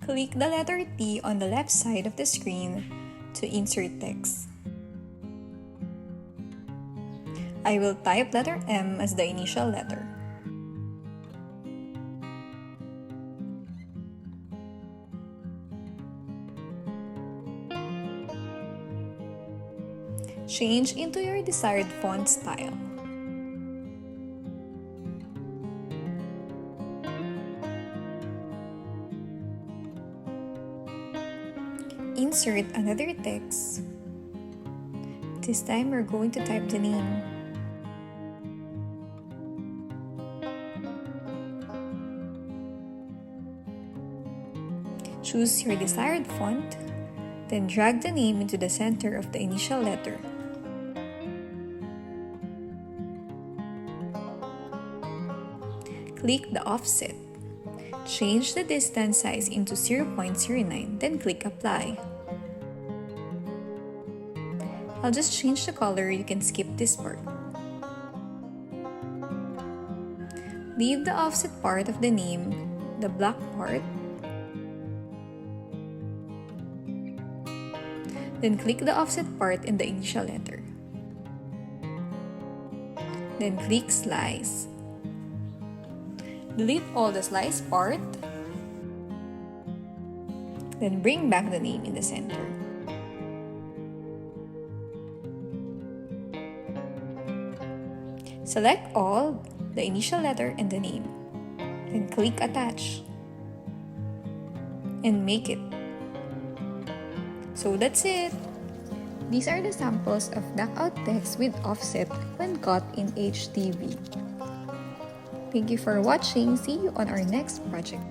Click the letter T on the left side of the screen to insert text. I will type letter M as the initial letter. Change into your desired font style. Insert another text. This time we're going to type the name. Choose your desired font, then drag the name into the center of the initial letter. Click the offset. Change the distance size into 0.09, then click Apply. I'll just change the color, you can skip this part. Leave the offset part of the name, the black part, then click the offset part in the initial letter. Then click Slice. Delete all the slice part, then bring back the name in the center. Select all, the initial letter and the name, then click Attach, and make it. So that's it! These are the samples of knockout text with offset when cut in HTV. Thank you for watching. See you on our next project.